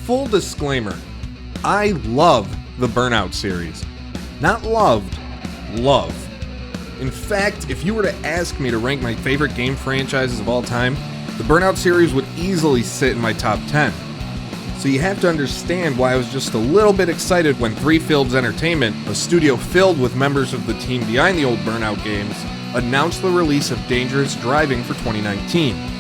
Full disclaimer, I love the Burnout series. Not loved, love. In fact, if you were to ask me to rank my favorite game franchises of all time, the Burnout series would easily sit in my top 10. So you have to understand why I was just a little bit excited when 3 Fields Entertainment, a studio filled with members of the team behind the old Burnout games, announced the release of Dangerous Driving for 2019.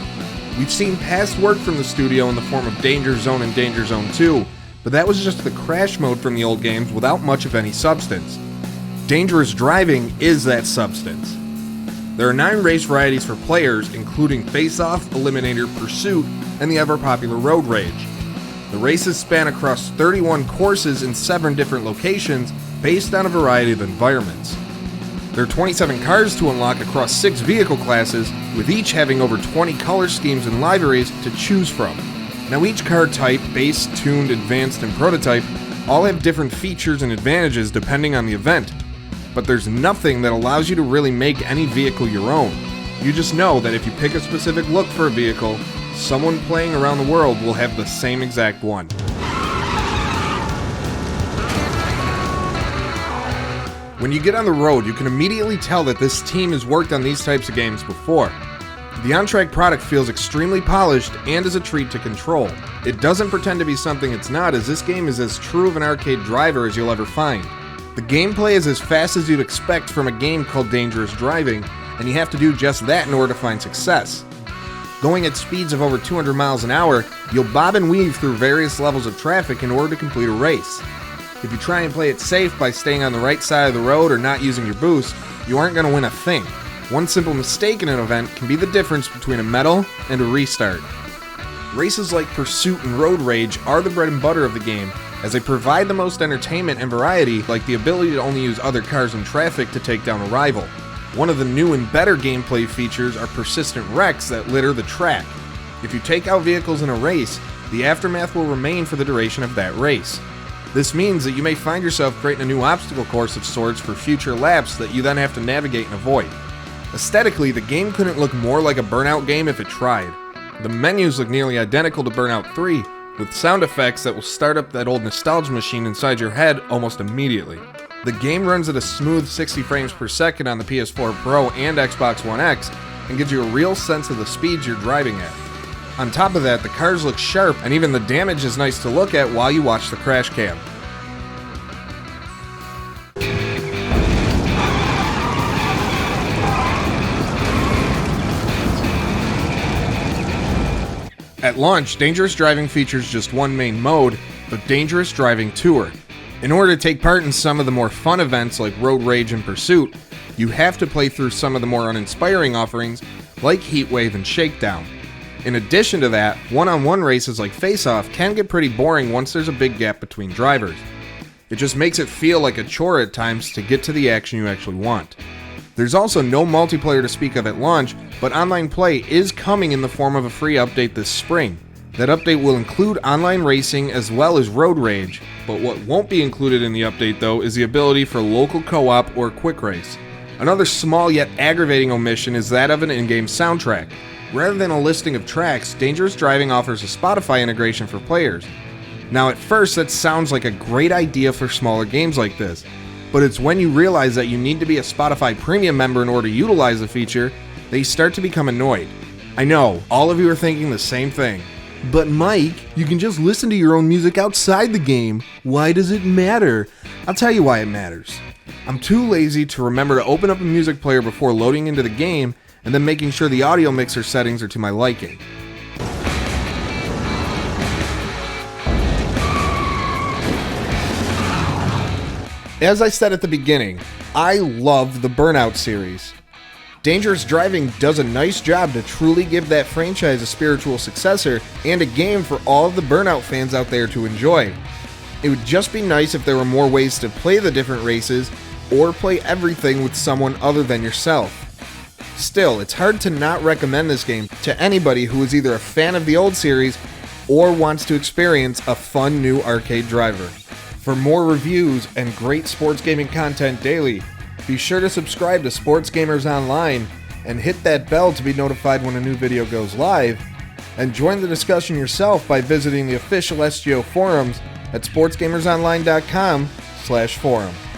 We've seen past work from the studio in the form of Danger Zone and Danger Zone 2, but that was just the crash mode from the old games without much of any substance. Dangerous Driving is that substance. There are 9 race varieties for players, including Face-Off, Eliminator, Pursuit, and the ever-popular Road Rage. The races span across 31 courses in 7 different locations based on a variety of environments. There are 27 cars to unlock across 6 vehicle classes, with each having over 20 color schemes and liveries to choose from. Now each car type, base, tuned, advanced, and prototype, all have different features and advantages depending on the event, but there's nothing that allows you to really make any vehicle your own. You just know that if you pick a specific look for a vehicle, someone playing around the world will have the same exact one. When you get on the road, you can immediately tell that this team has worked on these types of games before. The on-track product feels extremely polished and is a treat to control. It doesn't pretend to be something it's not, as this game is as true of an arcade driver as you'll ever find. The gameplay is as fast as you'd expect from a game called Dangerous Driving, and you have to do just that in order to find success. Going at speeds of over 200 miles an hour, you'll bob and weave through various levels of traffic in order to complete a race. If you try and play it safe by staying on the right side of the road or not using your boost, you aren't going to win a thing. One simple mistake in an event can be the difference between a medal and a restart. Races like Pursuit and Road Rage are the bread and butter of the game, as they provide the most entertainment and variety, like the ability to only use other cars in traffic to take down a rival. One of the new and better gameplay features are persistent wrecks that litter the track. If you take out vehicles in a race, the aftermath will remain for the duration of that race. This means that you may find yourself creating a new obstacle course of sorts for future laps that you then have to navigate and avoid. Aesthetically, the game couldn't look more like a Burnout game if it tried. The menus look nearly identical to Burnout 3, with sound effects that will start up that old nostalgia machine inside your head almost immediately. The game runs at a smooth 60 frames per second on the PS4 Pro and Xbox One X, and gives you a real sense of the speeds you're driving at. On top of that, the cars look sharp, and even the damage is nice to look at while you watch the crash cam. At launch, Dangerous Driving features just one main mode, the Dangerous Driving Tour. In order to take part in some of the more fun events like Road Rage and Pursuit, you have to play through some of the more uninspiring offerings like Heatwave and Shakedown. In addition to that, one-on-one races like Face-Off can get pretty boring once there's a big gap between drivers. It just makes it feel like a chore at times to get to the action you actually want. There's also no multiplayer to speak of at launch, but online play is coming in the form of a free update this spring. That update will include online racing as well as Road Rage, but what won't be included in the update though is the ability for local co-op or quick race. Another small yet aggravating omission is that of an in-game soundtrack. Rather than a listing of tracks, Dangerous Driving offers a Spotify integration for players. Now at first that sounds like a great idea for smaller games like this, but it's when you realize that you need to be a Spotify Premium member in order to utilize the feature that you start to become annoyed. I know, all of you are thinking the same thing. But Mike, you can just listen to your own music outside the game. Why does it matter? I'll tell you why it matters. I'm too lazy to remember to open up a music player before loading into the game and then making sure the audio mixer settings are to my liking. As I said at the beginning, I love the Burnout series. Dangerous Driving does a nice job to truly give that franchise a spiritual successor and a game for all of the Burnout fans out there to enjoy. It would just be nice if there were more ways to play the different races or play everything with someone other than yourself. Still, it's hard to not recommend this game to anybody who is either a fan of the old series or wants to experience a fun new arcade driver. For more reviews and great sports gaming content daily, be sure to subscribe to Sports Gamers Online and hit that bell to be notified when a new video goes live. and join the discussion yourself by visiting the official SGO forums at sportsgamersonline.com/forum.